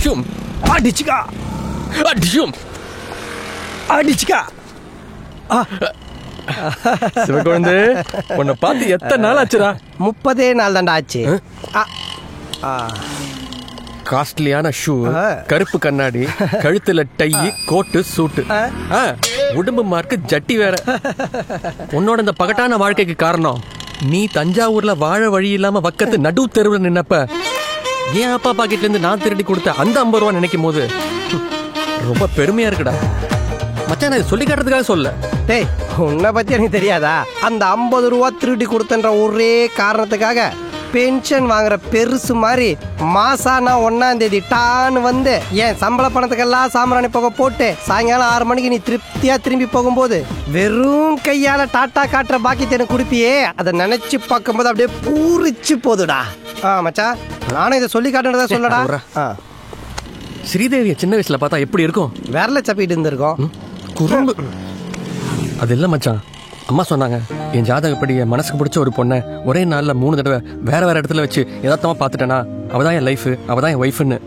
அடிச்சும் அடிச்சுக்கா அடிச்சும் அடிச்சுக்கா. சிவகுழந்தை உன்னை பார்த்து எத்தனை நாள் ஆச்சுடா? 30 நாள் தாண்டா ஆச்சு. காஸ்ட்லியான ஷூ, கருப்பு கண்ணாடி, கழுத்துல டை, கோட்டு, சூட்டு, உடம்பு மார்க்கு ஜட்டி வேற. உன்னோட இந்த பகட்டான வாழ்க்கைக்கு காரணம் நீ தஞ்சாவூர்ல வாழ வழி இல்லாம வக்கத்து நடு தெருவில் நின்னப்ப என் அப்பா பாக்கெட்ல இருந்து நான் திருடி கொடுத்த அந்த 50 ரூபா நினைக்கும் போது ரொம்ப பெருமையா இருக்குடா மச்சான். நான் சொல்லி காட்டுறதுக்காக சொல்ல. டேய், உன்னை பத்தி எனக்கு தெரியாதா? அந்த 50 ரூபா திருடி கொடுத்தன்ற ஒரே காரணத்துக்காக பென்ஷன் வாங்குற பெருசு மாதிரி மாசானா 1ஆம் தேதி டான்னு வந்து என் சம்பள பணத்துக்கெல்லாம் சாம்பிராணி புகை போட்டு சாயங்காலம் 6 மணிக்கு நீ திருப்தியா திரும்பி போகும்போது வெறும் கையால டாட்டா காட்டுற பாக்கியத்தை எனக்கு கொடுப்பியே, அதை நினைச்சு பார்க்கும்போது அப்படியே பூரிச்சு போதுடா. மச்சா, நானும் இதை சொல்லி காட்டுறதா சொல்லடா. ஸ்ரீதேவிய சின்ன வயசுல பார்த்தா எப்படி இருக்கும்? விரல சப்பிட்டு இருந்திருக்கோம். குறும்பு. அது இல்ல மச்சான், அம்மா சொன்னாங்க என் ஜாதகப்படி என் மனசுக்கு பிடிச்ச ஒரு பொண்ணை ஒரே நாள்ல 3 தடவை வேற வேற இடத்துல வச்சு யதார்த்தமா பார்த்துட்டேனா அவதான் என் லைஃப், அவதான் என் ஒய்ஃப்னு.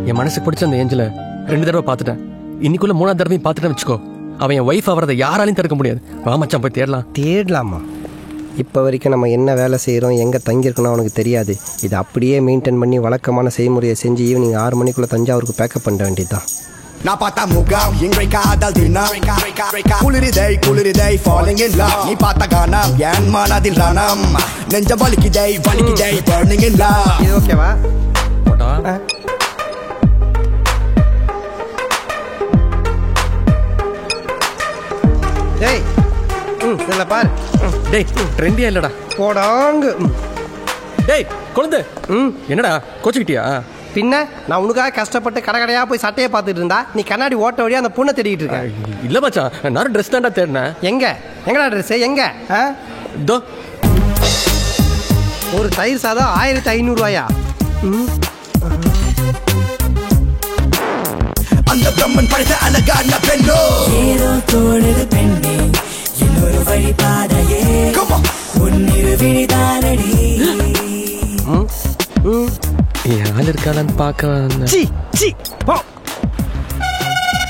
என் மனசுக்கு பிடிச்ச அந்த ஏஞ்சலை 2 தடவை பார்த்துட்டேன். இன்னைக்குள்ள 3ஆவது தடவையும் பார்த்துட்டேன்னு வச்சுக்கோ, அவன் என் ஒய்ஃப் ஆகிறத யாராலையும் தடுக்க முடியாது. வா மச்சான், போய் தேடலாமா? இப்போ வரைக்கும் நம்ம என்ன வேலை செய்கிறோம், எங்கே தங்கியிருக்கணும் அவனுக்கு தெரியாது. இதை அப்படியே மெயின்டைன் பண்ணி வழக்கமான செய்முறையை செஞ்சு ஈவினிங் 6 மணிக்குள்ளே தஞ்சாவூருக்கு பேக்கப் பண்ண வேண்டியதுதான். நான் பார்த்தா முகம் எங்களை காதல் தினம் குளிரிதை falling in love. நீ பார்த்த காணம் என் மனதில் ரணம் நெஞ்ச வலிக்குதை burning in love. இது ஓகேவா? டேய், இல்ல பாரு. டேய், ட்ரெண்டியா இல்லடா போடாங்க. டேய் குழந்தை, என்னடா கோச்சுக்கிட்டியா? பின்ன நான் உனக்காக கஷ்டப்பட்டு கடையா போய் சட்டையை பார்த்துட்டு இருந்தா நீ கண்ணாடி ஓட்ட வழியா அந்த பொண்ணை தேடிட்டு இருக்க. இல்ல மச்சான், நான் ட்ரெஸ் தான்டா தேடினேன். எங்கடா ட்ரெஸ்? எங்க? தோ ஒரு தயிர் சாதம் 1500 ரூபாயா? அந்த பிரம்மன் படைத்த அழகான பெண்ணோ ஏதோ தோழது பெண்ணே இன்னொரு வழி பாதையே உன்னிரு விழிதானடி. யார் இருக்காளான்னு பார்க்க.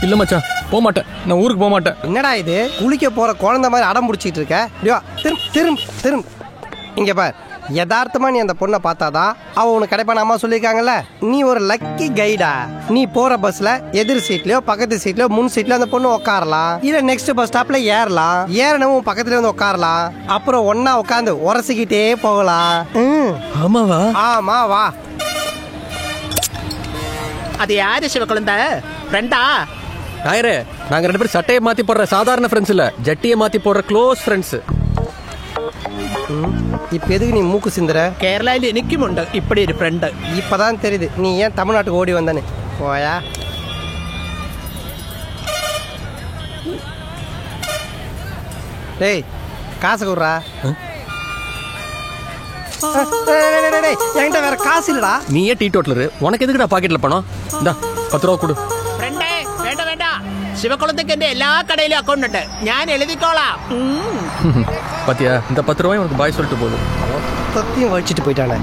இல்ல மச்சான், போக மாட்டேன். நான் ஊருக்கு போக மாட்டேன். என்னடா இது, குளிக்க போற குழந்தை மாதிரி அடம் பிடிச்சிட்டு இருக்க? திரும்ப இங்க பார். யதார்த்தமா நீ அந்த பொண்ணை பார்த்தாதான் அவ உனக்கு கிடைப்பான அம்மா சொல்லியிருக்காங்கல்ல. நீ ஒரு லக்கி கைடா. நீ போற பஸ்ல எதிர் சீட்லயோ பக்கத்து சீட்லயோ முன் சீட்ல அந்த பொண்ணு உட்காரலாம். இல்ல நெக்ஸ்ட் பஸ் ஸ்டாப்ல ஏறலாம். ஏறணும் பக்கத்துல வந்து உட்காரலாம். அப்புறம் ஒன்னா உட்காந்து உரசிக்கிட்டே போகலாம். ஆமாவா? ஆமா, வா. அது யாரு சிவகுழந்தை? ஃப்ரெண்டா? நாயரே, நாங்க 2 பேரும் சட்டையை மாத்தி போடுற சாதாரண ஃப்ரெண்ட்ஸ் இல்ல, ஜட்டியை மாத்தி போடுற க்ளோஸ் ஃப்ரெண்ட்ஸ். இப்ப எதுக்கு நீ மூக்கு சிந்துற? கேரளாவில் എനിക്കും ഉണ്ട് இப்படி ஒரு ஃப்ரெண்ட். இப்பதான் தெரியுது நீ ஏன் தமிழ்நாட்டுக்கு ஓடி வந்தானே. போயா. டேய், காசு கொடுறா. என்கிட்ட வேற காசு இல்லடா. நீ ஏன் டீ டோட்டலரு? உனக்கு எதுக்குடா பாக்கெட்ல பணம்? இந்தா 10 ரூபா கொடு. ഫ്രണ്ടേ, വേണ്ട சிவகுழந்தைக்கு எந்த எல்லா கடையிலும் அக்கௌண்ட் ഉണ്ട്, ഞാൻ எழுதிக்கோளாம். பாத்தியா, இந்த 10 ரூபாய் உனக்கு பாய் சொல்லிட்டு போதும். சத்தியம் வச்சிட்டு போயிட்டானே.